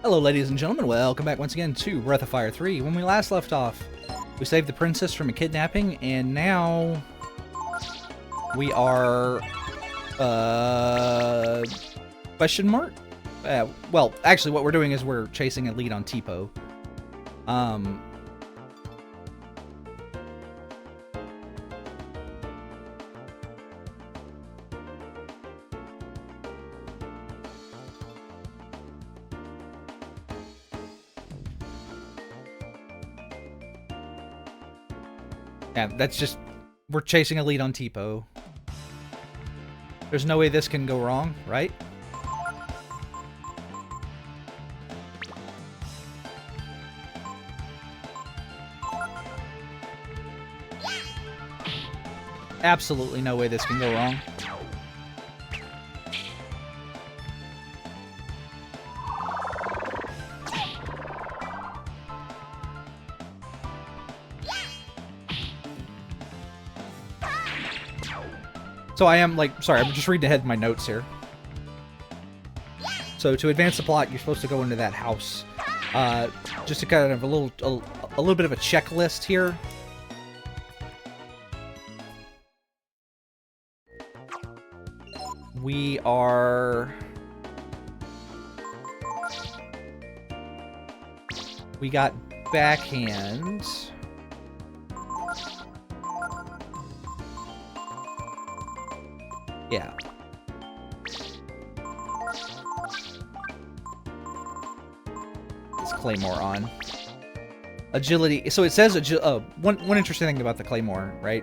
Hello ladies and gentlemen, welcome back once again to Breath of Fire 3. When we last left off, we saved the princess from a kidnapping, and now we are, question mark? Well, actually what we're doing is we're chasing a lead on Teepo. Yeah, that's just... we're chasing a lead on Teepo. There's no way this can go wrong, right? Absolutely no way this can go wrong. So I am, like, sorry, I'm just reading ahead my notes here. So to advance the plot, you're supposed to go into that house. Just to kind of a little bit of a checklist here. We got backhand. Yeah. It's Claymore on. Agility. So it says one interesting thing about the Claymore, right?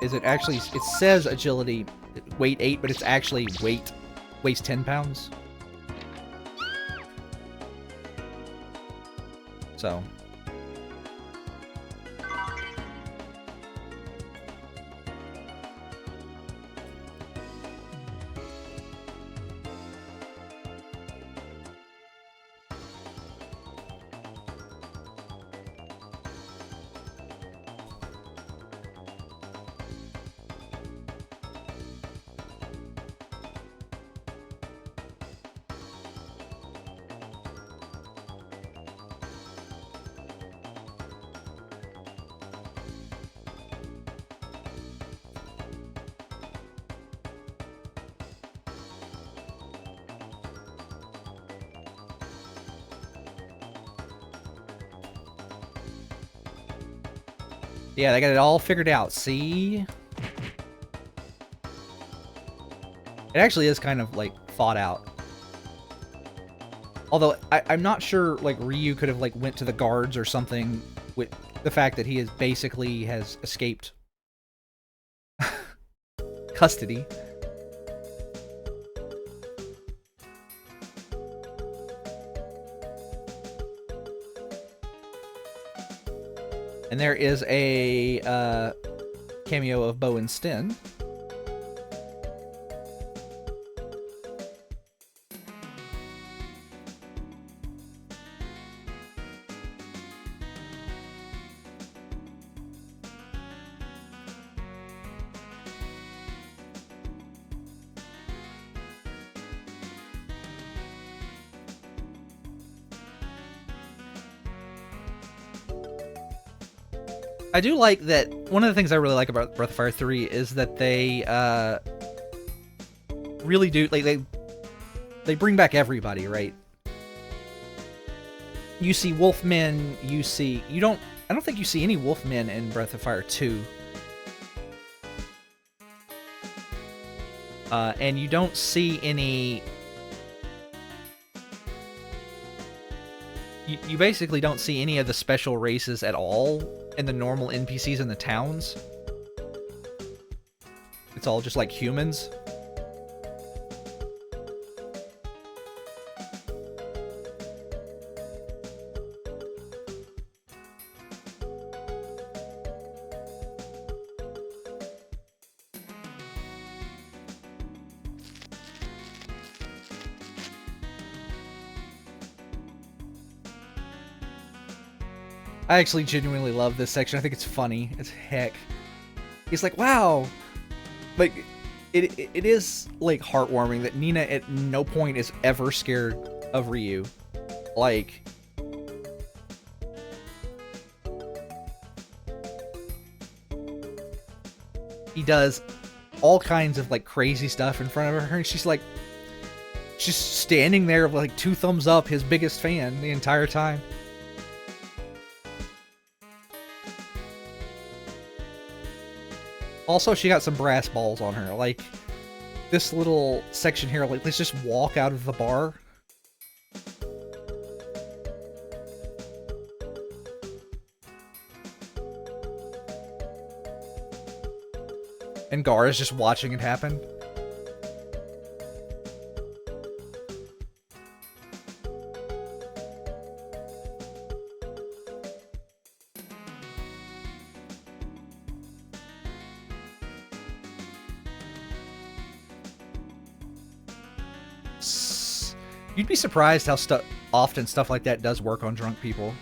Is it says agility weight 8, but it's actually weighs 10 pounds. So yeah, they got it all figured out. See? It actually is kind of, like, thought out. Although, I'm not sure, like, Ryu could have, like, went to the guards or something with the fact that he has escaped custody. And there is a cameo of Bo and Sten. I do like that. One of the things I really like about Breath of Fire 3 is that they really do, like, they bring back everybody, right? You see Wolfmen, I don't think you see any Wolfmen in Breath of Fire 2. And you don't see any... You basically don't see any of the special races at all in the normal NPCs in the towns. It's all just like humans. I actually genuinely love this section. I think it's funny as heck. He's like, wow, like, it is, like, heartwarming that Nina at no point is ever scared of Ryu. Like, he does all kinds of like crazy stuff in front of her, and she's like, just standing there with like 2 thumbs up, his biggest fan the entire time. Also, she got some brass balls on her. Like, this little section here, like, let's just walk out of the bar. And Gar is just watching it happen. You'd be surprised how often stuff like that does work on drunk people.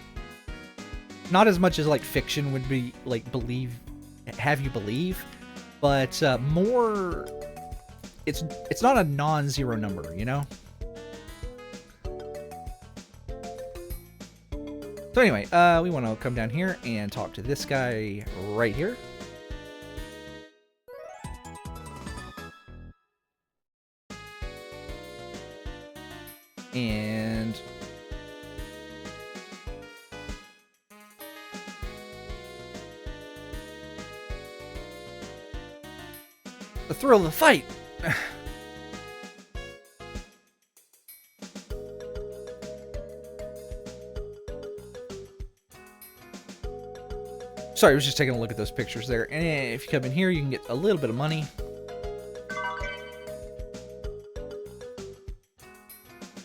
Not as much as like fiction would be like have you believe, but more. It's not a non-zero number, you know. So anyway, we want to come down here and talk to this guy right here. And the thrill of the fight. Sorry, I was just taking a look at those pictures there. And if you come in here, you can get a little bit of money.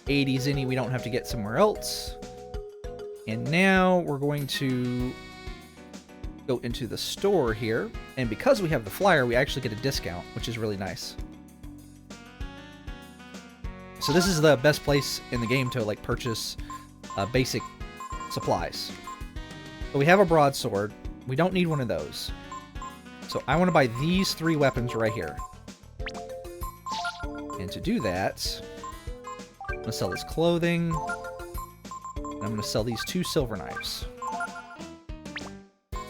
$80 zenny we don't have to get somewhere else. And now we're going to go into the store here. And because we have the flyer, we actually get a discount, which is really nice. So this is the best place in the game to like purchase basic supplies. So we have a broadsword. We don't need one of those. So I want to buy these 3 weapons right here. And to do that, I'm going to sell this clothing. And I'm going to sell these 2 silver knives. I'm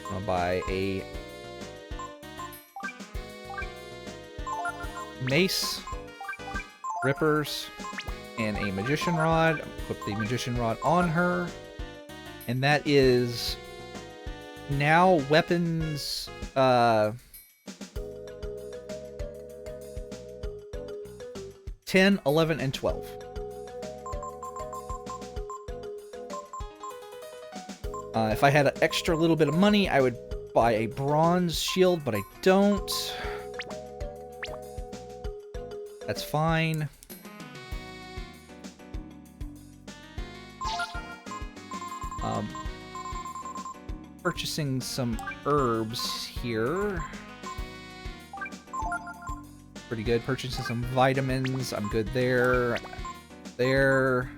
going to buy a mace, rippers, and a magician rod. Put the magician rod on her. And that is now weapons 10, 11, and 12. If I had an extra little bit of money, I would buy a bronze shield, but I don't. That's fine. Purchasing some herbs here. Pretty good. Purchasing some vitamins. I'm good there. There.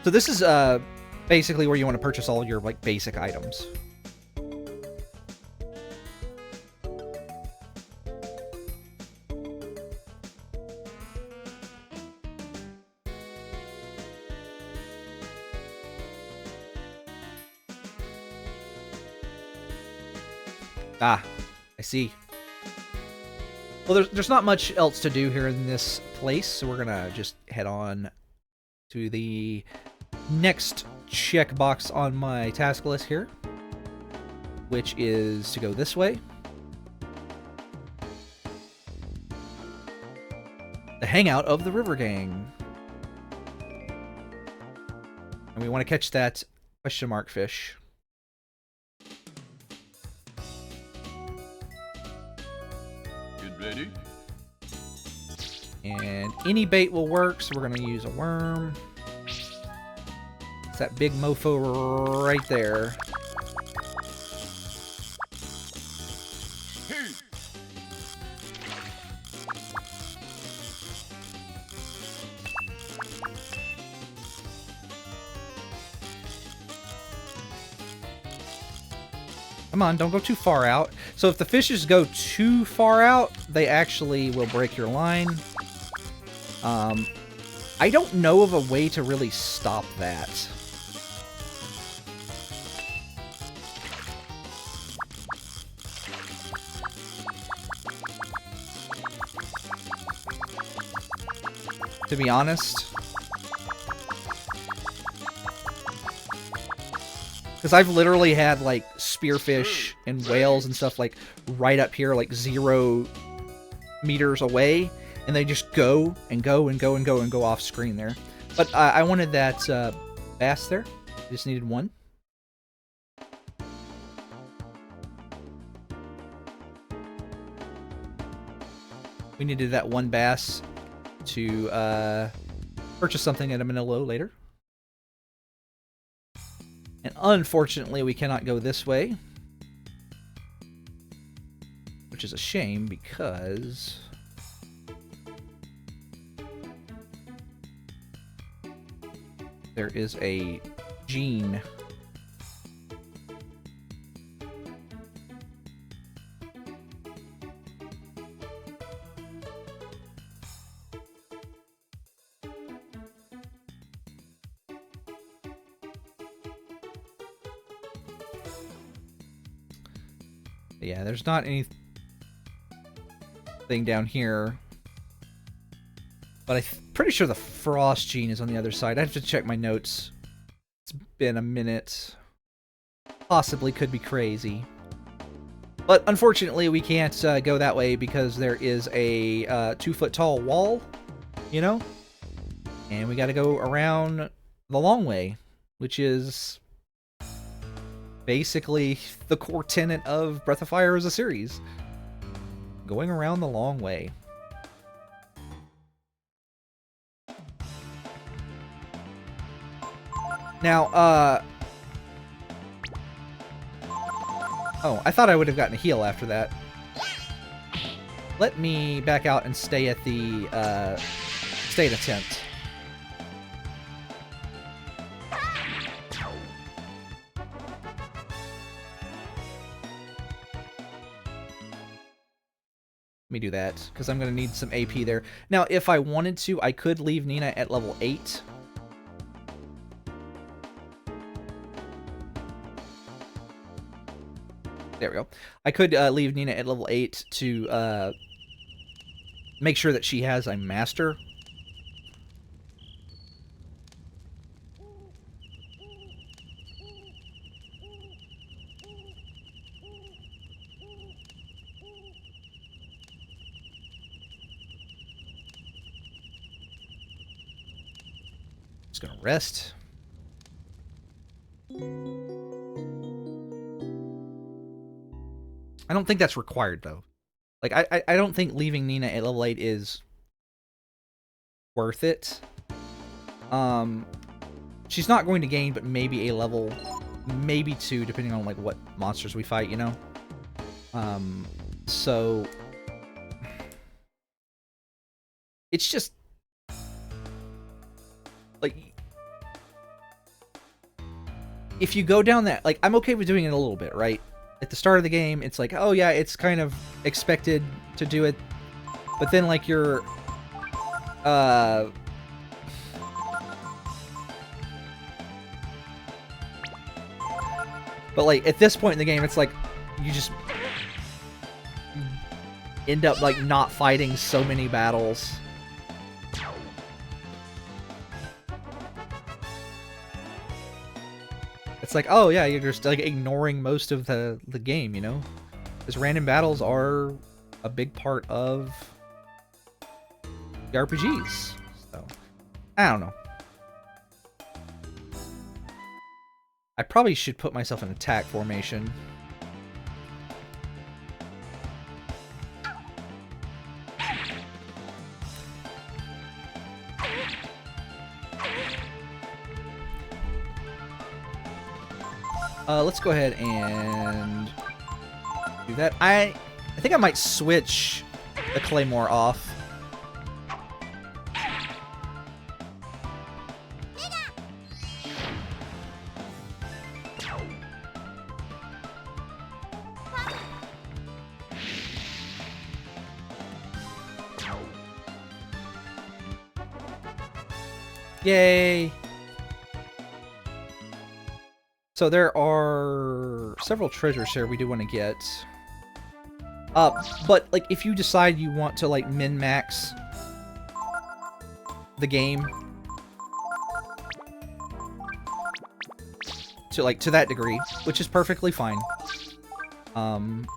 So this is basically where you want to purchase all your like basic items. Ah, I see. Well, there's not much else to do here in this place, so we're gonna just head on to the next checkbox on my task list here, which is to go this way. The hangout of the River Gang. And we want to catch that question mark fish. Ready? And any bait will work, so we're going to use a worm. It's that big mofo right there. Hey. Come on, don't go too far out. So if the fishes go too far out, they actually will break your line. I don't know of a way to really stop that. To be honest. Because I've literally had, like, spearfish and whales and stuff, like, right up here, like, 0 meters away, and they just go and go and go and go and go off screen there. But I wanted that bass there. I just needed one. We needed that one bass to purchase something at a Manolo later. And unfortunately, we cannot go this way. Which is a shame, because there is a gene. Yeah, there's not anything down here. But I'm pretty sure the frost gene is on the other side. I have to check my notes. It's been a minute. Possibly could be crazy. But unfortunately, we can't go that way because there is a 2-foot tall wall, you know? And we gotta go around the long way, which is basically the core tenet of Breath of Fire as a series. Going around the long way. Now, oh, I thought I would have gotten a heal after that. Let me back out and stay at the, stay in a tent. Let me do that, because I'm going to need some AP there. Now, if I wanted to, I could leave Nina at level 8. There we go. I could leave Nina at level 8 to make sure that she has a master. Just gonna rest. I don't think that's required, though. Like, I don't think leaving Nina at level 8 is worth it. She's not going to gain, but maybe a level, maybe 2, depending on, like, what monsters we fight, you know? So... It's just... Like... If you go down that... Like, I'm okay with doing it a little bit, right? At the start of the game, it's like, oh yeah, it's kind of expected to do it. But then, like, you're... But, like, at this point in the game, it's like, you just... end up, like, not fighting so many battles. It's like, oh yeah, you're just, like, ignoring most of the game, you know? Because random battles are a big part of the RPGs. So, I don't know. I probably should put myself in attack formation. Let's go ahead and do that. I think I might switch the Claymore off. Yay! So there are several treasures here we do want to get. But like if you decide you want to like min-max the game to that degree, which is perfectly fine. Let's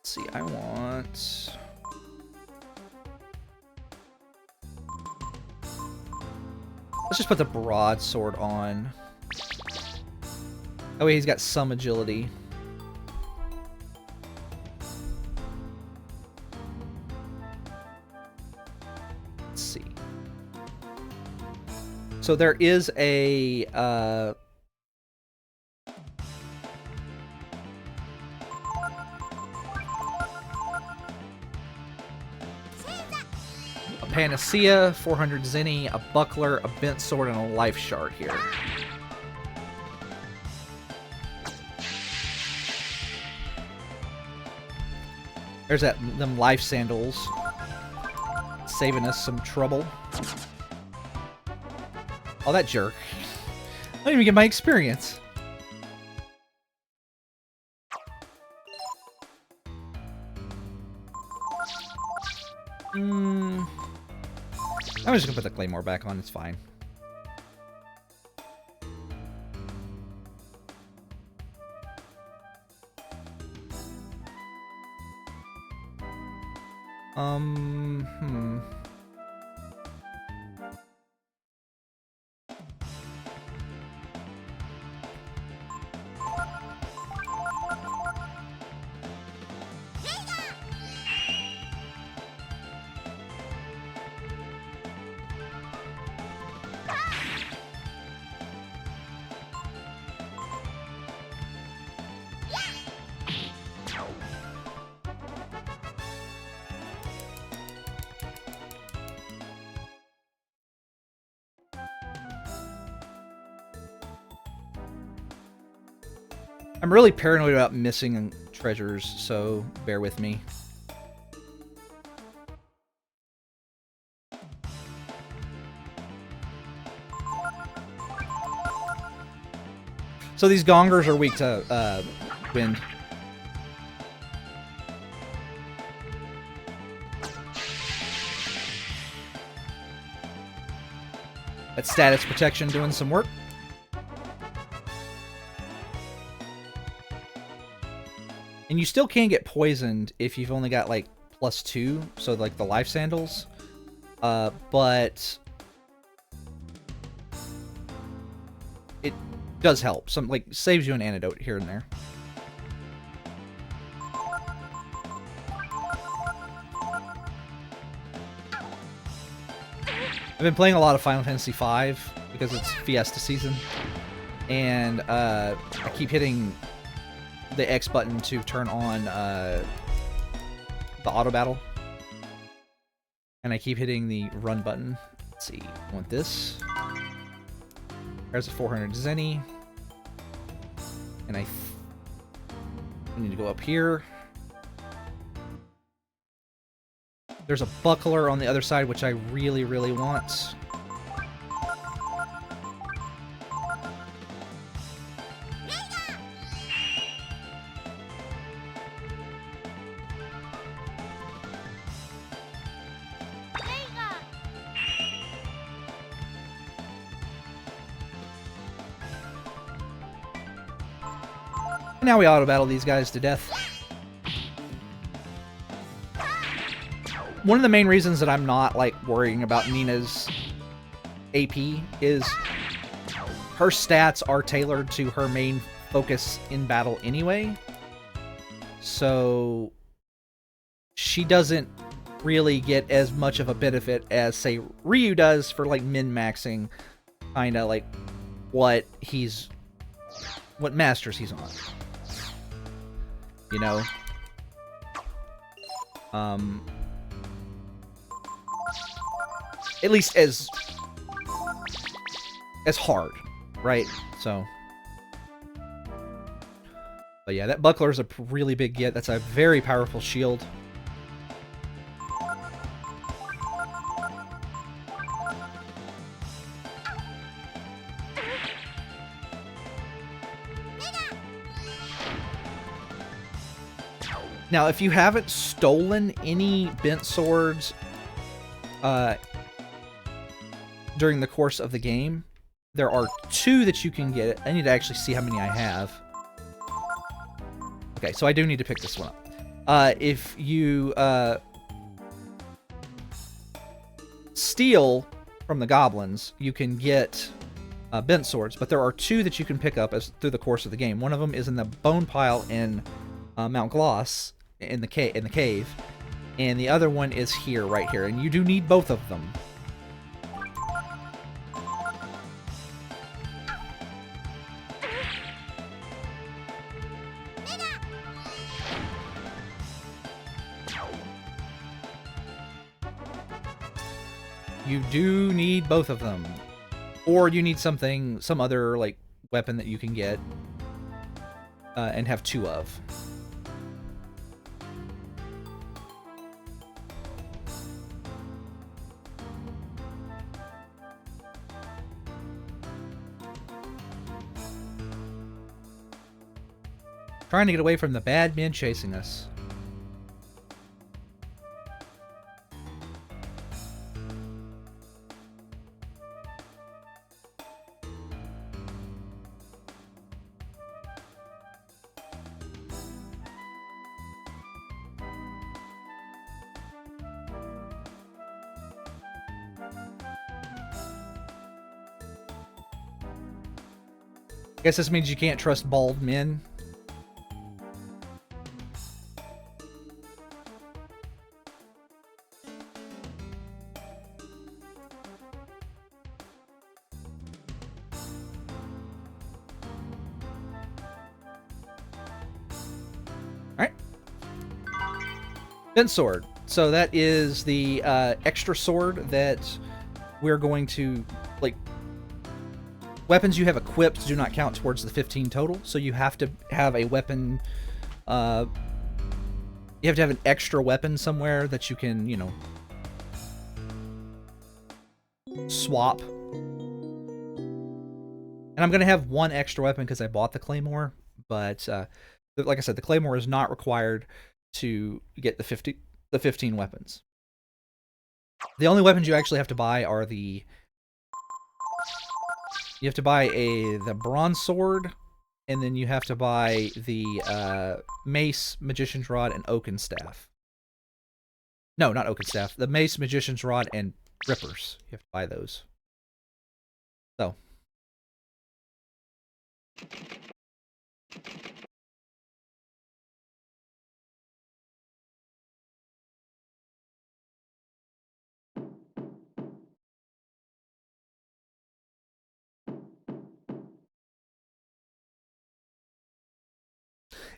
see, I want... Let's just put the broadsword on. Oh wait, he's got some agility. Let's see. So there is a Panacea, 400 Zenny, a Buckler, a Bent Sword, and a Life Shard here. There's them Life Sandals. Saving us some trouble. Oh, that jerk. I didn't even get my experience. I'm just gonna put the Claymore back on, it's fine. I'm really paranoid about missing treasures, so bear with me. So these gongers are weak to wind. That status protection doing some work. And you still can get poisoned if you've only got, like, +2, so, like, the life sandals. But it does help. Some, like, saves you an antidote here and there. I've been playing a lot of Final Fantasy V because it's Fiesta season. And, I keep hitting the X button to turn on the auto battle, and I keep hitting the run button. Let's see, I want this. There's a 400 Zenny, and I need to go up here. There's a Buckler on the other side, which I really, really want. Now we auto battle these guys to death. One of the main reasons that I'm not like worrying about Nina's AP is her stats are tailored to her main focus in battle anyway. So she doesn't really get as much of a benefit as, say, Ryu does for like min-maxing kinda like what masters he's on. You know? At least as hard, right? So, but yeah, that Buckler is a really big get. That's a very powerful shield. Now, if you haven't stolen any bent swords during the course of the game, there are 2 that you can get. I need to actually see how many I have. Okay, so I do need to pick this one up. If you steal from the goblins, you can get bent swords, but there are 2 that you can pick up through the course of the game. One of them is in the bone pile in Mount Gloss in the cave, and the other one is here, right here, and you do need both of them. You do need both of them. Or you need some other, like, weapon that you can get and have 2 of. Trying to get away from the bad men chasing us. I guess this means you can't trust bald men. Alright. Bent sword. So that is the extra sword that we're going to, like, weapons you have equipped do not count towards the 15 total, so you have to have a weapon, you have to have an extra weapon somewhere that you can, you know, swap. And I'm going to have 1 extra weapon because I bought the Claymore, but like I said, the Claymore is not required to get the 15 weapons. The only weapons you actually have to buy are the... You have to buy the bronze sword, and then you have to buy the mace, magician's rod, and oaken staff. No, not oaken staff. The mace, magician's rod, and rippers. You have to buy those. So.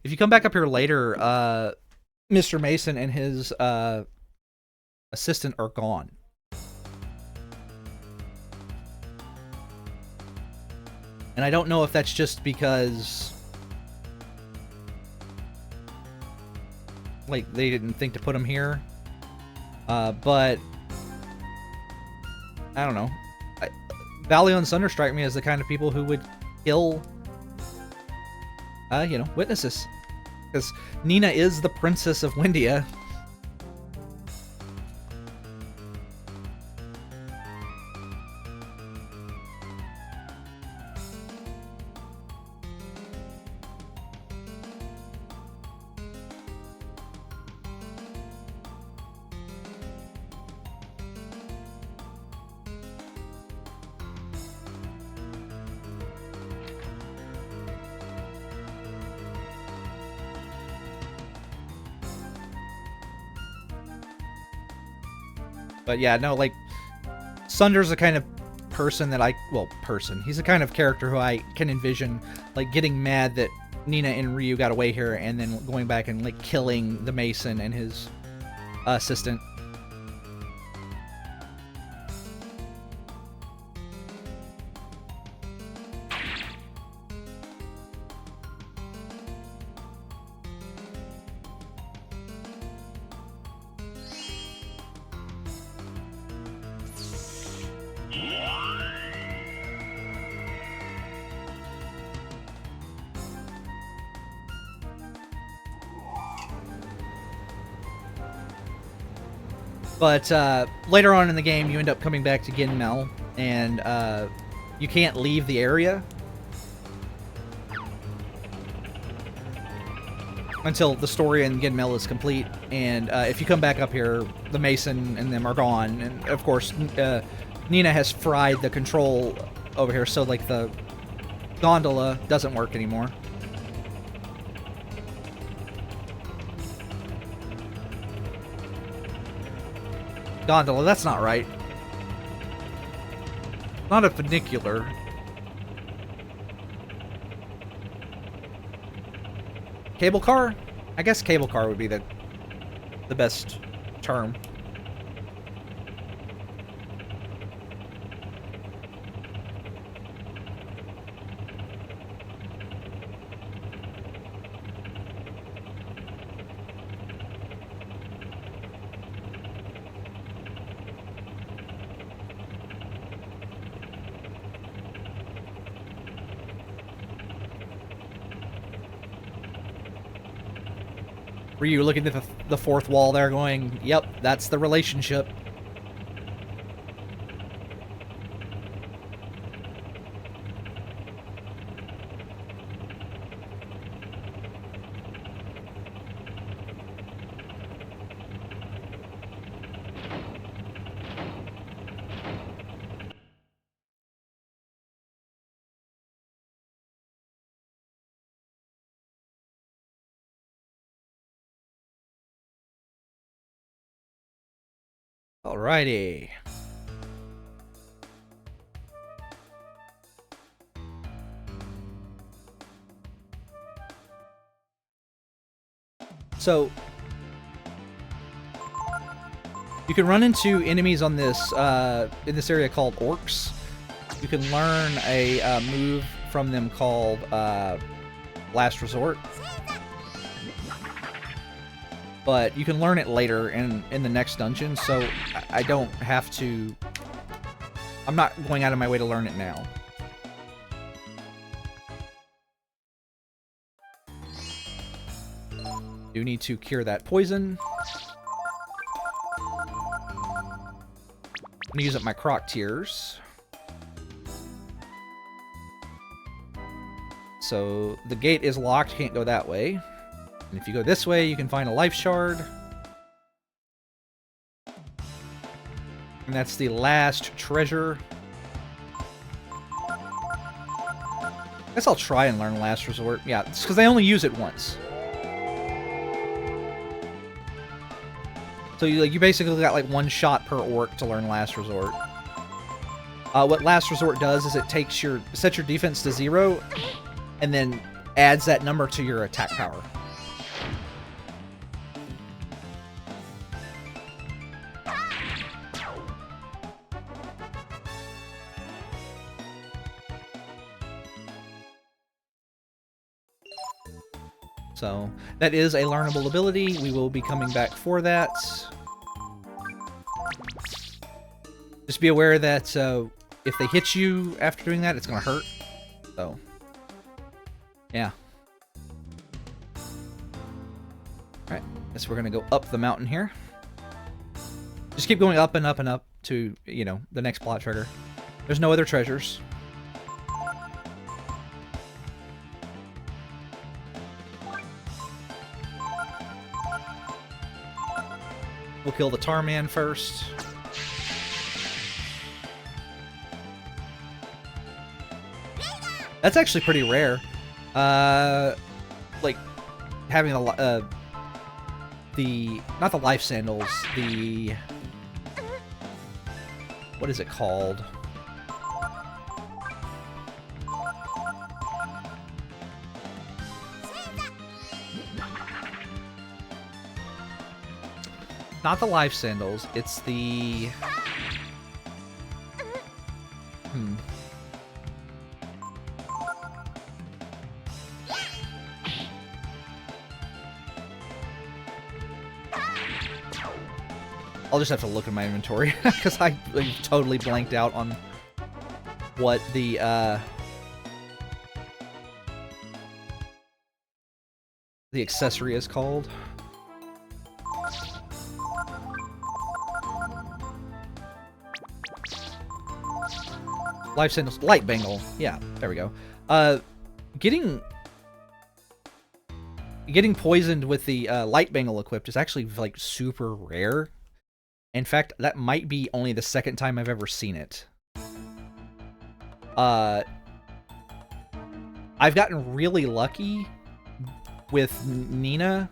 If you come back up here later, Mr. Mason and his assistant are gone. And I don't know if that's just because, like, they didn't think to put them here. But I don't know. Valio and Sunder strike me as the kind of people who would kill, you know, witnesses. Because Nina is the princess of Windia. But yeah, no, like, Sunder's the kind of person that he's the kind of character who I can envision, like, getting mad that Nina and Ryu got away here and then going back and, like, killing the Mason and his assistant. But later on in the game, you end up coming back to Ginmel, and you can't leave the area until the story in Ginmel is complete. And if you come back up here, the Mason and them are gone. And of course, Nina has fried the control over here, so like the gondola doesn't work anymore. Gondola, that's not right. Not a funicular. Cable car? I guess cable car would be the best term. Were you looking at the fourth wall there going, yep, that's the relationship. Alrighty. So you can run into enemies on this in this area called orcs. You can learn a move from them called Last Resort. But you can learn it later in the next dungeon, so I don't have to... I'm not going out of my way to learn it now. Do need to cure that poison. I'm gonna use up my Croc Tears. So the gate is locked, can't go that way. And if you go this way, you can find a life shard. And that's the last treasure. I guess I'll try and learn Last Resort. Yeah, it's because I only use it once. So you basically got like one shot per orc to learn Last Resort. What Last Resort does is it takes sets your defense to 0, and then adds that number to your attack power. So that is a learnable ability. We will be coming back for that. Just be aware that if they hit you after doing that, it's going to hurt. So, yeah. Alright, guess we're going to go up the mountain here. Just keep going up and up and up to, you know, the next plot trigger. There's no other treasures. We'll kill the Tar Man first. That's actually pretty rare. Like having not the life sandals, the what is it called? Not the life sandals, it's the... I'll just have to look in my inventory, because I totally blanked out on what the accessory is called. Life sentence. Light Bangle. Yeah, there we go. Getting poisoned with the Light Bangle equipped is actually like super rare. In fact, that might be only the second time I've ever seen it. I've gotten really lucky with Nina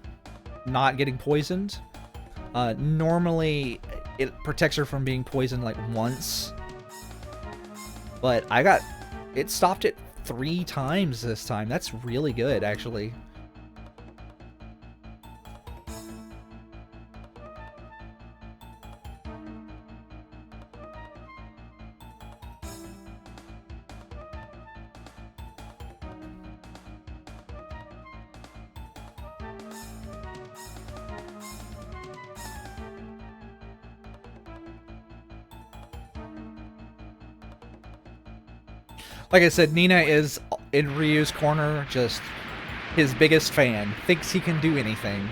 not getting poisoned. Normally, it protects her from being poisoned like once. But it stopped it 3 times this time. That's really good, actually. Like I said, Nina is in Ryu's corner, just his biggest fan. Thinks he can do anything.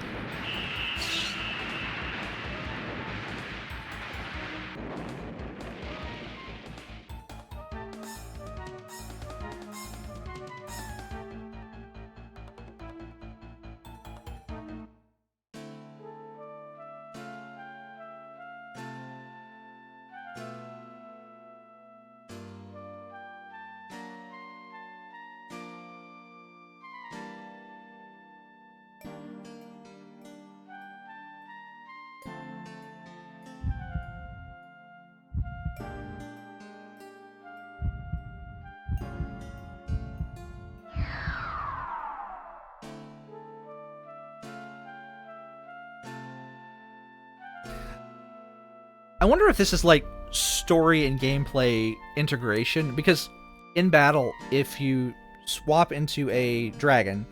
I wonder if this is like story and gameplay integration, because in battle, if you swap into a dragon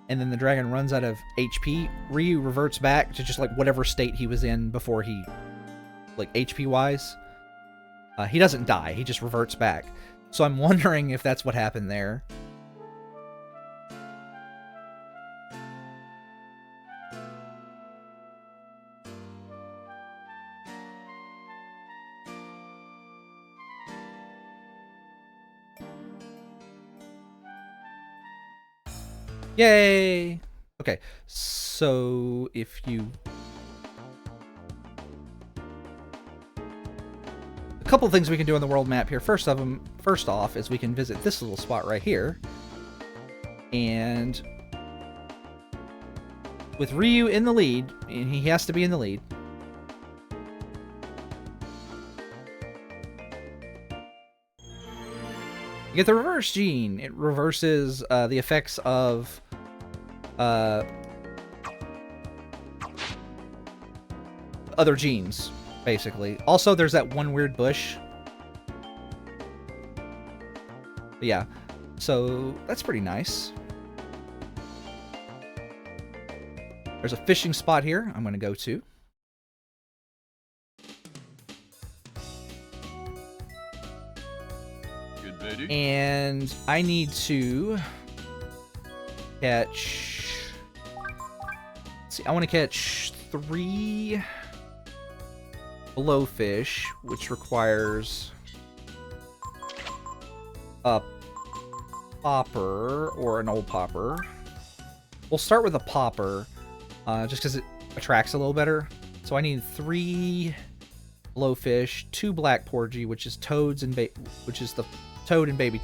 and then the dragon runs out of HP, Ryu reverts back to just like whatever state he was in before he, like HP wise. He doesn't die, he just reverts back. So I'm wondering if that's what happened there. Yay! Okay, so if you... A couple things we can do on the world map here. First off, is we can visit this little spot right here. And with Ryu in the lead, and he has to be in the lead, you get the reverse gene. It reverses the effects of other genes, basically. Also, there's that one weird bush. But yeah, so that's pretty nice. There's a fishing spot here I'm going to go to. And I need to catch... Let's see, I want to catch 3 blowfish, which requires a popper or an old popper. We'll start with a popper, just because it attracts a little better. So I need 3 blowfish, 2 black porgy, which is toads and which is the toad and baby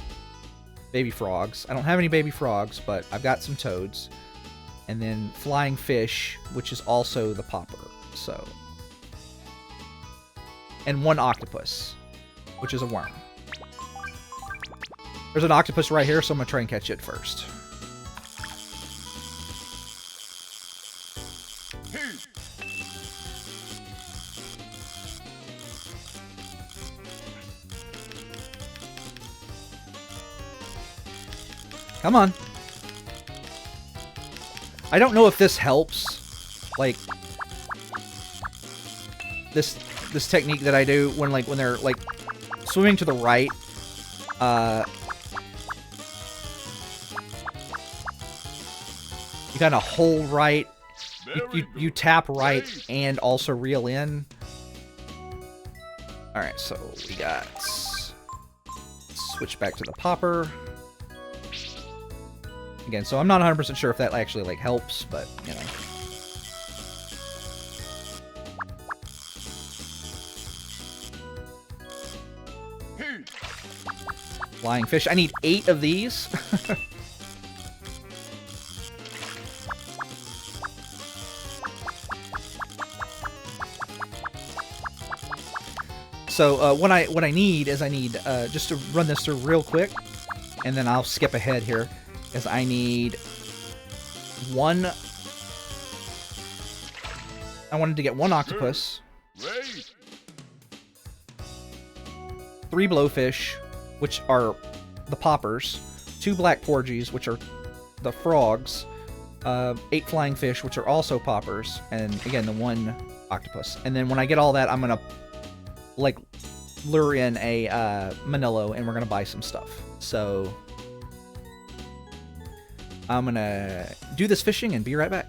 frogs. I don't have any baby frogs, but I've got some toads. And then flying fish, which is also the popper. So, and 1 octopus, which is a worm. There's an octopus right here, so I'm gonna try and catch it first. Come on. I don't know if this helps, like this technique that I do when they're like swimming to the right. You kind of hold right. You tap right and also reel in. All right, so we got switch back to the popper. Again, so I'm not 100% sure if that actually, like, helps, but, you know. Flying fish. I need 8 of these. So what I need is just to run this through real quick, and then I'll skip ahead here. Is I need 1. I wanted to get 1 octopus, 3 blowfish, which are the poppers, 2 black porgies, which are the frogs, 8 flying fish, which are also poppers, and again the 1 octopus. And then when I get all that, I'm gonna like lure in a Manillo, and we're gonna buy some stuff. So I'm gonna do this fishing and be right back.